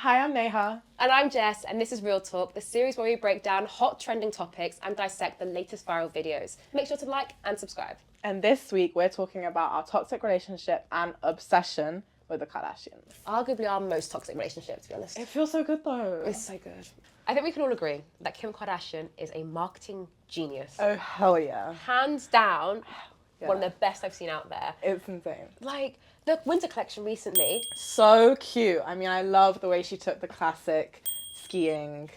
Hi, I'm Neha. And I'm Jess, and this is Real Talk, the series where we break down hot trending topics and dissect the latest viral videos. Make sure to like and subscribe. And this week we're talking about our toxic relationship and obsession with the Kardashians. Arguably our most toxic relationship, to be honest. It feels so good though. It's so good. I think we can all agree that Kim Kardashian is a marketing genius. Oh, hell yeah. Hands down, Yeah. one of the best I've seen out there. It's insane. Like, the winter collection recently. So cute. I mean, I love the way she took the classic skiing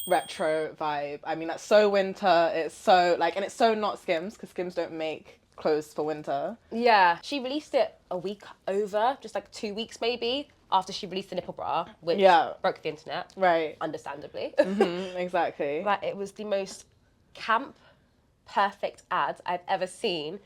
retro vibe. I mean, that's so winter. It's so, and it's so not Skims, because Skims don't make clothes for winter. Yeah. She released it a week over, just like 2 weeks maybe, after she released the nipple bra, which broke the internet. Right. Understandably. Exactly. But it was the most camp, perfect ad I've ever seen.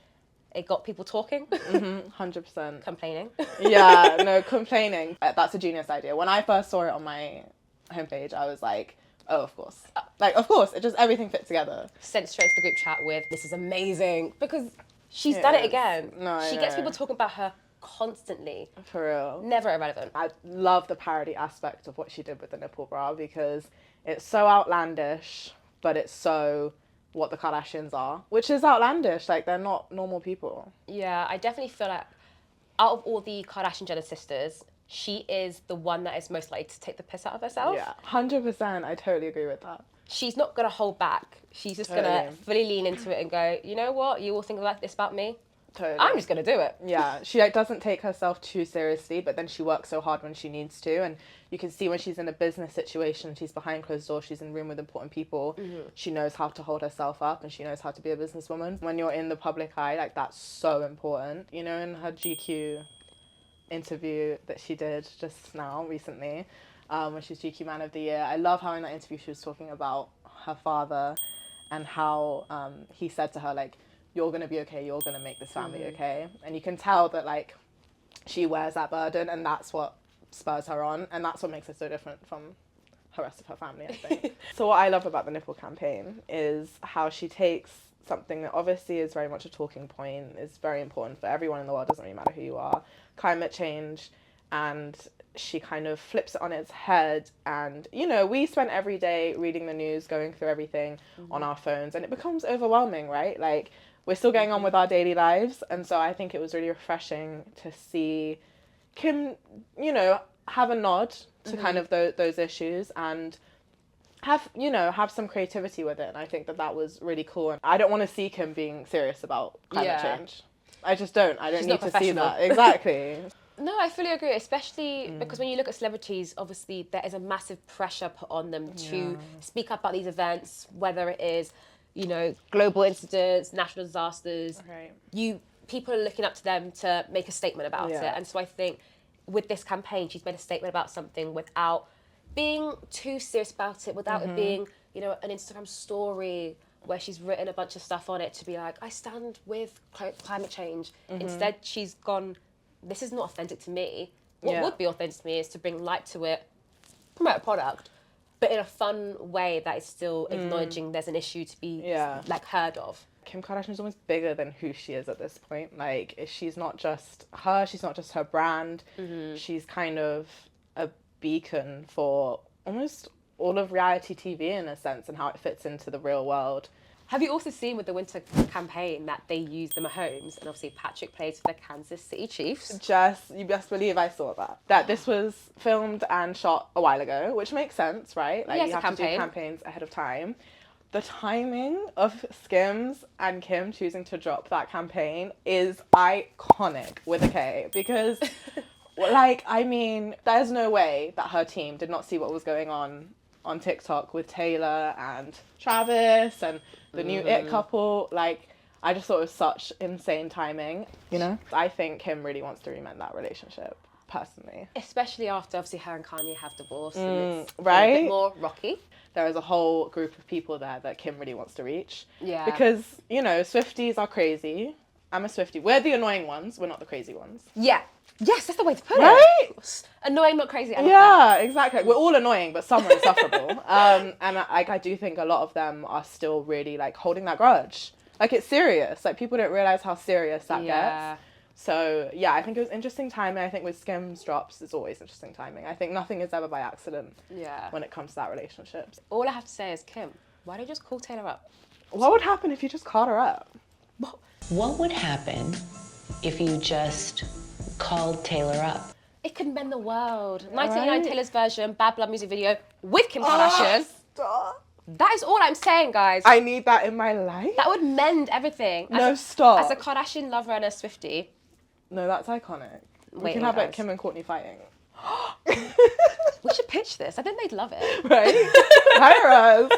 It got people talking. 100%. Complaining. Yeah, no, complaining. That's a genius idea. When I first saw it on my homepage, I was like, oh, of course. Of course, it just, everything fit together. Sent straight to the group chat with, this is amazing. Because she's done it again. No, she gets people talking about her constantly. For real. Never irrelevant. I love the parody aspect of what she did with the nipple bra because it's so outlandish, but it's so what the Kardashians are, which is outlandish. Like, they're not normal people. Yeah, I definitely feel like out of all the Kardashian Jenner sisters, she is the one that is most likely to take the piss out of herself. Yeah, 100%. I totally agree with that. She's not going to hold back. She's just going to fully lean into it and go, you know what? You all think like this about me? Totally. I'm just going to do it. Yeah, she doesn't take herself too seriously, but then she works so hard when she needs to. And you can see when she's in a business situation, she's behind closed doors, she's in a room with important people. She knows how to hold herself up and she knows how to be a businesswoman. When you're in the public eye, that's so important. You know, in her GQ interview that she did just now, recently, when she's GQ Man of the Year, I love how in that interview she was talking about her father and how he said to her, you're going to be okay, you're going to make this family okay. And you can tell that, she wears that burden and that's what spurs her on. And that's what makes her so different from the rest of her family, I think. So what I love about the nipple campaign is how she takes something that obviously is very much a talking point, is very important for everyone in the world, doesn't really matter who you are, climate change, and she kind of flips it on its head. And, we spend every day reading the news, going through everything on our phones, and it becomes overwhelming, right? We're still getting on with our daily lives. And so I think it was really refreshing to see Kim, have a nod to kind of those issues and have some creativity with it. And I think that was really cool. And I don't want to see Kim being serious about climate change. I just don't. I don't need to see that. Exactly. No, I fully agree, especially because when you look at celebrities, obviously there is a massive pressure put on them to speak up about these events, whether it is, global incidents, natural disasters. Right. People are looking up to them to make a statement about it. And so I think with this campaign, she's made a statement about something without being too serious about it, without it being, an Instagram story where she's written a bunch of stuff on it to be like, I stand with climate change. Instead, she's gone, this is not authentic to me. What would be authentic to me is to bring light to it, promote a product, but in a fun way that is still acknowledging there's an issue to be heard of. Kim Kardashian is almost bigger than who she is at this point. She's not just her, she's not just her brand. She's kind of a beacon for almost all of reality TV in a sense and how it fits into the real world. Have you also seen with the winter campaign that they used the Mahomes, and obviously Patrick plays for the Kansas City Chiefs? You best believe I saw that. That this was filmed and shot a while ago, which makes sense, right? You have to do campaigns ahead of time. The timing of Skims and Kim choosing to drop that campaign is iconic with a K because, there's no way that her team did not see what was going on TikTok with Taylor and Travis and the new It couple. I just thought it was such insane timing, I think Kim really wants to remend that relationship, personally. Especially after, obviously, her and Kanye have divorced and it's right? a bit more rocky. There is a whole group of people there that Kim really wants to reach. Yeah. Because, Swifties are crazy. I'm a Swiftie. We're the annoying ones. We're not the crazy ones. Yeah. Yes, that's the way to put it. Right? Annoying, not crazy. Exactly. We're all annoying, but some are insufferable. And I do think a lot of them are still really holding that grudge. It's serious. People don't realize how serious that gets. So, yeah, I think it was interesting timing. I think with Skims drops, it's always interesting timing. I think nothing is ever by accident when it comes to that relationship. All I have to say is, Kim, why don't you just call Taylor up? What would happen if you just called her up? What would happen if you just called Taylor up? It could mend the world. 1989 Taylor's version, Bad Blood music video with Kim Kardashian. Stop. That is all I'm saying, guys. I need that in my life. That would mend everything. Stop. As a Kardashian lover and a Swiftie. No, that's iconic. We can have like Kim and Kourtney fighting. We should pitch this. I think they'd love it. Right? Hire us.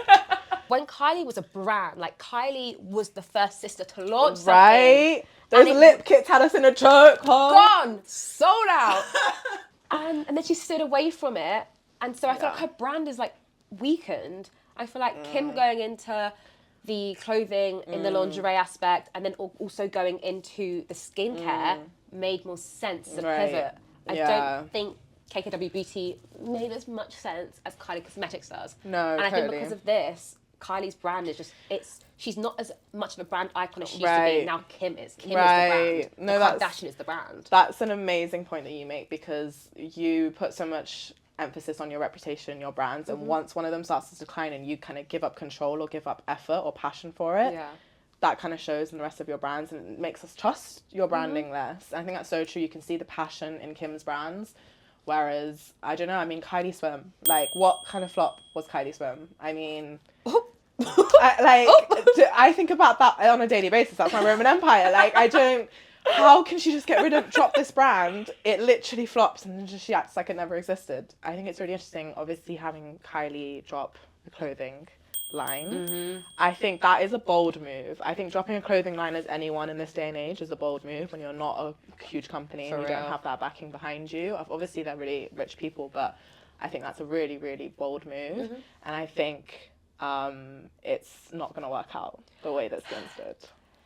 When Kylie was a brand, like Kylie was the first sister to launch something. Right? Those lip kits had us in a choke. Gone. Sold out. and then she stood away from it. And so I feel like her brand is like weakened. I feel like Kim going into the clothing in the lingerie aspect and then also going into the skincare made more sense as a pivot. I don't think KKW Beauty made as much sense as Kylie Cosmetics does. No, and I think because of this, Kylie's brand is just, she's not as much of a brand icon as she used to be. Now Kim is. Kim is the brand. No, Kardashian is the brand. That's an amazing point that you make because you put so much emphasis on your reputation, your brands, and once one of them starts to decline and you kind of give up control or give up effort or passion for it, that kind of shows in the rest of your brands and it makes us trust your branding less. I think that's so true. You can see the passion in Kim's brands. Whereas, I don't know, I mean, Kylie Swim. Like, what kind of flop was Kylie Swim? I mean, I think about that on a daily basis. That's my Roman Empire. Like, I don't, how can she just drop this brand? It literally flops and then she acts like it never existed. I think it's really interesting, obviously, having Kylie drop the clothing line. I think that is a bold move. I think dropping a clothing line as anyone in this day and age is a bold move when you're not a huge company and you don't have that backing behind you. Obviously, they're really rich people, but I think that's a really, really bold move. And I think it's not going to work out the way that Skims did.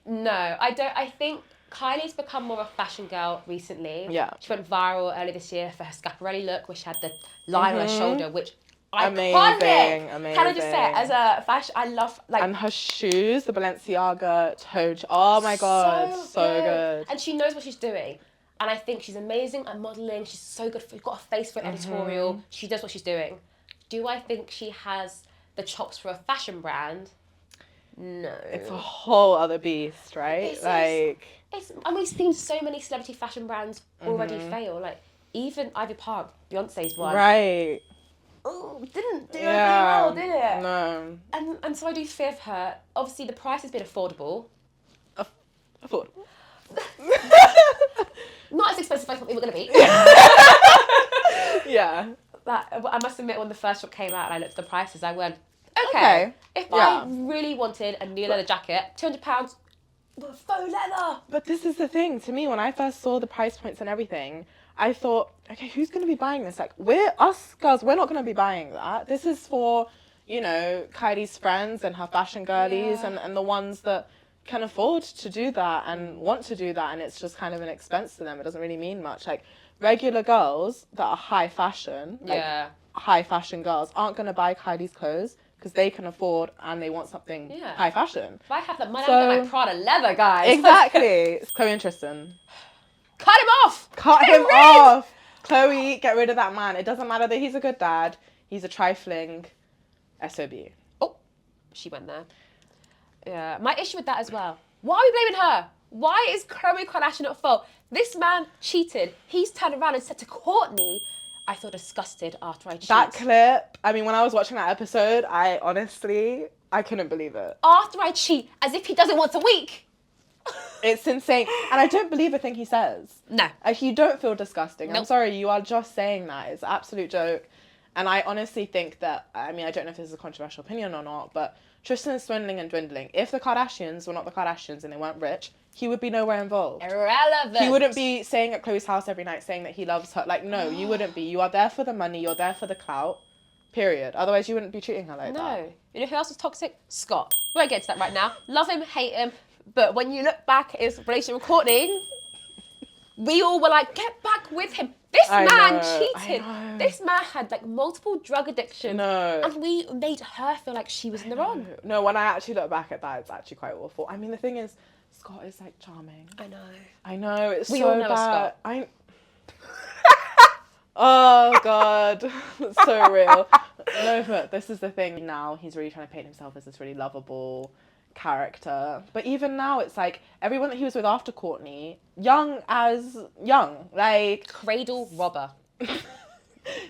No, I don't. I think Kylie's become more of a fashion girl recently. Yeah. She went viral earlier this year for her Schiaparelli look, where she had the line on her shoulder, which amazing. Can I just say, as a fashion, I love and her shoes, the Balenciaga toe. Oh my god, so good. And she knows what she's doing, and I think she's amazing at modeling. She's so good. She's got a face for editorial. She knows what she's doing. Do I think she has the chops for a fashion brand? No. It's a whole other beast, right? And we've seen so many celebrity fashion brands already fail. Like even Ivy Park, Beyonce's one. Right. Oh, didn't do anything well, did it? No. And so I do fear for her. Obviously, the price has been affordable. Affordable. Not as expensive as I thought they were going to be. Yeah. But I must admit, when the first shot came out and I looked at the prices, I went, okay. If I really wanted a new leather jacket, £200, faux leather. But this is the thing. To me, when I first saw the price points and everything, I thought, okay, who's going to be buying this? Like, us girls, we're not going to be buying that. This is for, you know, Kylie's friends and her fashion girlies and the ones that can afford to do that and want to do that. And it's just kind of an expense to them. It doesn't really mean much. Like, regular girls that are high fashion, high fashion girls, aren't going to buy Kylie's clothes because they can afford and they want something high fashion. If I have that money, I'm like Prada leather, guys. Exactly. Chloe and Tristan. Cut him off! Cut him off! Chloe, get rid of that man. It doesn't matter that he's a good dad. He's a trifling SOB. Oh, she went there. Yeah, my issue with that as well. Why are we blaming her? Why is Khloe Kardashian at fault? This man cheated. He's turned around and said to Kourtney, I feel disgusted after I cheated. That clip, I mean, when I was watching that episode, I couldn't believe it. After I cheat, as if he does it once a week. It's insane. And I don't believe a thing he says. No. You don't feel disgusting. Nope. I'm sorry, you are just saying that. It's an absolute joke. And I honestly think that, I mean, I don't know if this is a controversial opinion or not, but Tristan is swindling and dwindling. If the Kardashians were not the Kardashians and they weren't rich, he would be nowhere involved. Irrelevant. He wouldn't be staying at Chloe's house every night saying that he loves her. Like, no, you wouldn't be. You are there for the money. You're there for the clout. Period. Otherwise, you wouldn't be treating her like that. No. You know who else is toxic? Scott. We won't get to that right now. Love him, hate him. But when you look back at his relationship with Kourtney, we all were like, get back with him. This man cheated. This man had like multiple drug addiction. No. And we made her feel like she was in the wrong. No, when I actually look back at that, it's actually quite awful. I mean, the thing is, Scott is like charming. I know. It's We so all know a bad. Scott. Oh God, that's so real. No, but this is the thing. Now he's really trying to paint himself as this really lovable character. But even now, it's like everyone that he was with after Kourtney, young, like Cradle robber.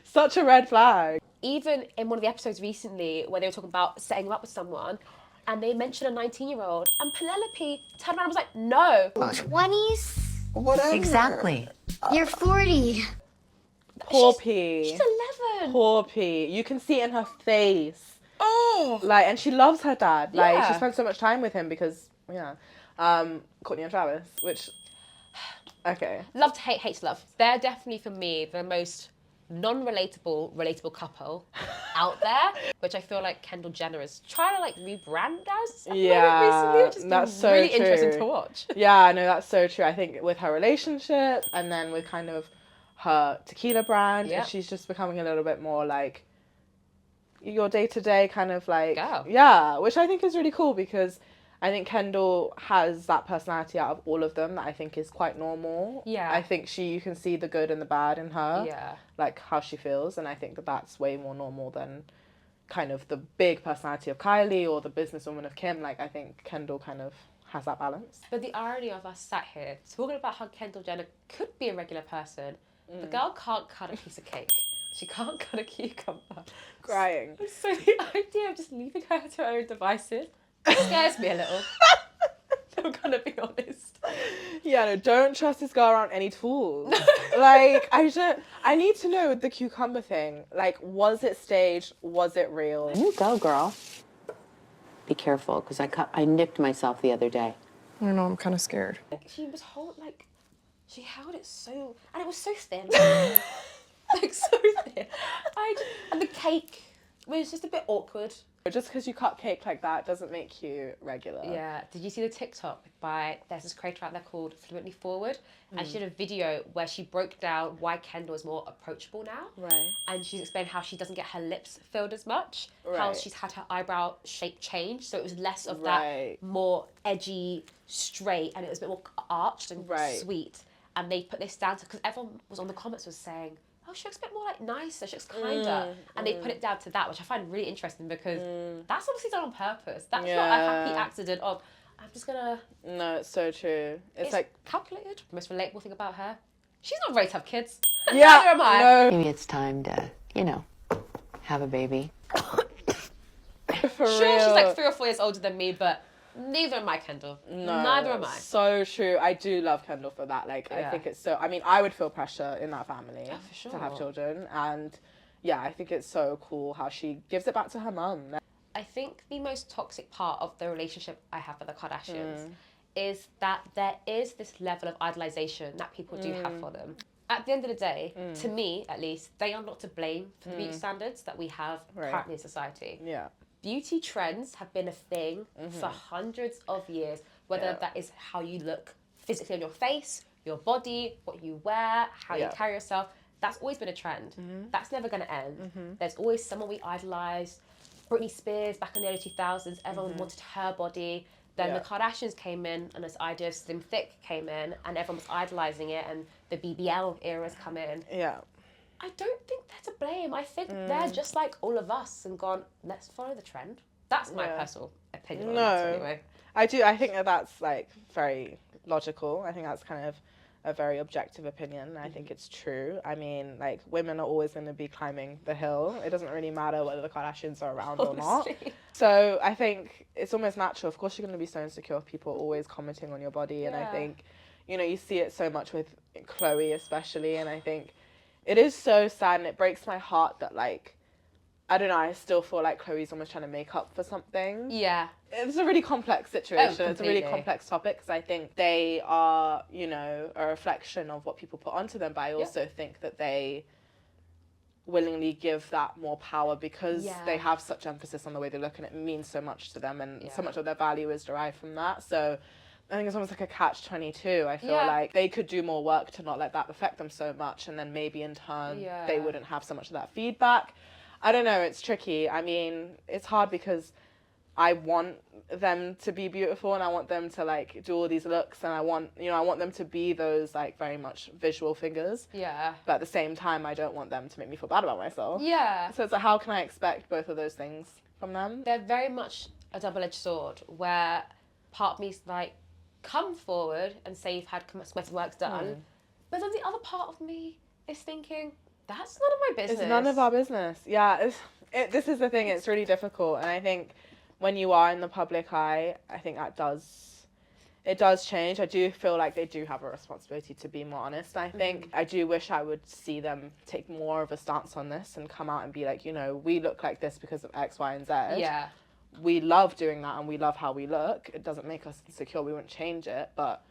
such a red flag. Even in one of the episodes recently where they were talking about setting him up with someone, and they mentioned a 19-year-old, and Penelope turned around and was like, no. 20s? Whatever. Exactly. You're 40. Poor P. She's 11. Poor P. You can see it in her face. Oh. Like, and she loves her dad. Like, Yeah. she spends so much time with him because, Kourtney and Travis, which, okay. Love to hate, hate to love. They're definitely, for me, the most relatable couple out there, which I feel like Kendall Jenner is trying to like rebrand as recently, which has that's been so really true. interesting to watch. Yeah, no, that's so true. I think with her relationship and then with kind of her tequila brand, Yep. she's just becoming a little bit more like your day-to-day kind of like, Girl. yeah, which I think is really cool because I think Kendall has that personality out of all of them that I think is quite normal. Yeah. I think you can see the good and the bad in her. Yeah. Like how she feels, and I think that that's way more normal than kind of the big personality of Kylie or the businesswoman of Kim. Like I think Kendall kind of has that balance. But the irony of us sat here talking about how Kendall Jenner could be a regular person, the girl can't cut a piece of cake. She can't cut a cucumber. Crying. So the idea of just leaving her to her own devices scares me a little. I'm gonna be honest. Yeah, no, don't trust this girl around any tools. Like, I need to know the cucumber thing. Like, was it staged? Was it real? You go, girl. Be careful, because I nipped myself the other day. I don't know, I'm kind of scared. She was she held it so, and it was so thin. Like so thin. And the cake was just a bit awkward. Just because you cut cake like that doesn't make you regular. Yeah. Did you see the TikTok there's this creator out there called Fluently Forward, and she did a video where she broke down why Kendall is more approachable now. Right. And she's explained how she doesn't get her lips filled as much, how Right. she's had her eyebrow shape changed, so it was less of Right. that more edgy, straight, and it was a bit more arched and Right. sweet. And they put this down to, because everyone was on the comments was saying, oh, she looks a bit more like nicer, she looks kinder. And they put it down to that, which I find really interesting because that's obviously done on purpose. That's not a happy accident of, I'm just gonna... No, it's so true. It's like... calculated. The most relatable thing about her, she's not ready to have kids. And Yeah, neither am I. no. Maybe it's time to, have a baby. For Sure, real. she's like 3 or 4 years older than me, but neither am I, Kendall. No, Neither am I. So true. I do love Kendall for that. Like, I Yeah. think it's so... I mean, I would feel pressure in that family for sure. to have children. And, yeah, I think it's so cool how she gives it back to her mum. I think the most toxic part of the relationship I have with the Kardashians is that there is this level of idolization that people do have for them. At the end of the day, to me at least, they are not to blame for the beauty standards that we have currently in society. Yeah. Beauty trends have been a thing for hundreds of years, whether that is how you look physically on your face, your body, what you wear, how you carry yourself. That's always been a trend. That's never going to end. There's always someone we idolize. Britney Spears back in the early 2000s, everyone wanted her body. Then the Kardashians came in and this idea of slim thick came in and everyone was idolizing it and the BBL era's come in. Yeah. I don't think they're to blame. I think they're just like all of us and gone, let's follow the trend. That's my personal opinion on that anyway. I do. I think that that's like very logical. I think that's kind of a very objective opinion. I think it's true. I mean, like, women are always going to be climbing the hill. It doesn't really matter whether the Kardashians are around or not. So I think it's almost natural. Of course, you're going to be so insecure. People are always commenting on your body. And I think, you see it so much with Khloe especially. And I think it is so sad and it breaks my heart that, like, I don't know, I still feel like Khloe's almost trying to make up for something. Yeah. It's a really complex situation. It's a really completely. complex topic because I think they are, a reflection of what people put onto them. But I also think that they willingly give that more power because they have such emphasis on the way they look and it means so much to them and so much of their value is derived from that. So I think it's almost like a catch-22. I feel like they could do more work to not let that affect them so much and then maybe in turn they wouldn't have so much of that feedback. I don't know, it's tricky. I mean, it's hard because I want them to be beautiful and I want them to like do all these looks and I want them to be those like very much visual figures. Yeah. But at the same time, I don't want them to make me feel bad about myself. Yeah. So it's like, how can I expect both of those things from them? They're very much a double-edged sword where part of me's like, come forward and say you've had cosmetic work done. But then the other part of me is thinking, that's none of my business. It's none of our business. Yeah, this is the thing, it's really difficult. And I think when you are in the public eye, I think it does change. I do feel like they do have a responsibility to be more honest. I think I do wish I would see them take more of a stance on this and come out and be like, you know, we look like this because of X, Y, and Z. Yeah. We love doing that and we love how we look. It doesn't make us insecure. We wouldn't change it. But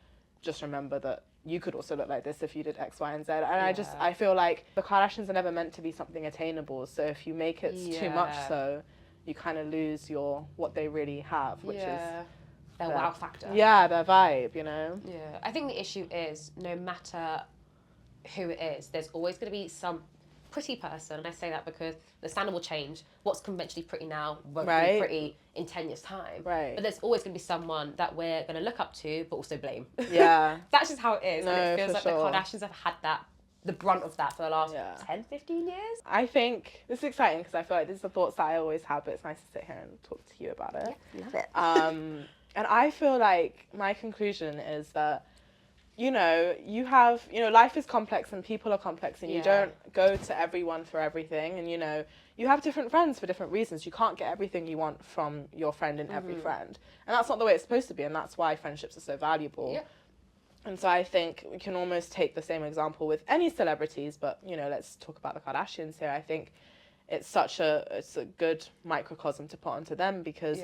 just remember that you could also look like this if you did X, Y, and Z. And I feel like the Kardashians are never meant to be something attainable. So if you make it too much so, you kind of lose what they really have, which is their wow factor. Yeah, their vibe, you know? Yeah. I think the issue is no matter who it is, there's always going to be some pretty person, and I say that because the standard will change. What's conventionally pretty now won't be pretty in 10 years' time. Right. But there's always going to be someone that we're going to look up to, but also blame. Yeah. That's just how it is. No, and it feels for like sure. the Kardashians have had the brunt of that for the last 10, 15 years. I think this is exciting because I feel like these are thoughts that I always have, but it's nice to sit here and talk to you about it. Yeah, love it. And I feel like my conclusion is that, you know, life is complex and people are complex and you don't go to everyone for everything. And, you know, you have different friends for different reasons. You can't get everything you want from your friend in every friend. And that's not the way it's supposed to be. And that's why friendships are so valuable. Yeah. And so I think we can almost take the same example with any celebrities. But, you know, let's talk about the Kardashians here. I think it's a good microcosm to put onto them because...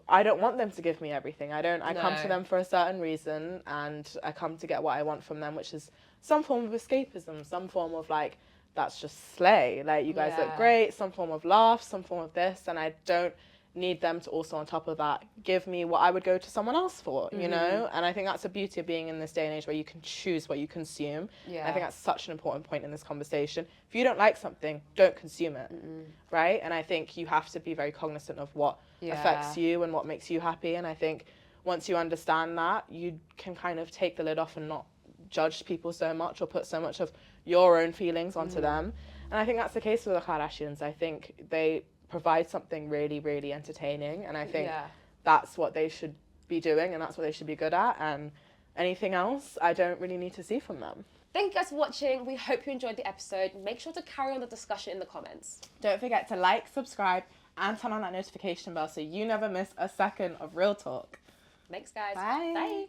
I don't want them to give me everything. I come to them for a certain reason and I come to get what I want from them, which is some form of escapism, some form of like, that's just slay. Like, you guys look great, some form of laugh, some form of this. And I don't need them to also, on top of that, give me what I would go to someone else for, you know? And I think that's the beauty of being in this day and age where you can choose what you consume. I think that's such an important point in this conversation. If you don't like something, don't consume it, right? And I think you have to be very cognizant of what affects you and what makes you happy. And I think once you understand that, you can kind of take the lid off and not judge people so much or put so much of your own feelings onto them. And I think that's the case with the Kardashians. I think they provide something really, really entertaining. And I think that's what they should be doing and that's what they should be good at. And anything else, I don't really need to see from them. Thank you guys for watching. We hope you enjoyed the episode. Make sure to carry on the discussion in the comments. Don't forget to like, subscribe, and turn on that notification bell so you never miss a second of real talk. Thanks, guys. Bye. Bye.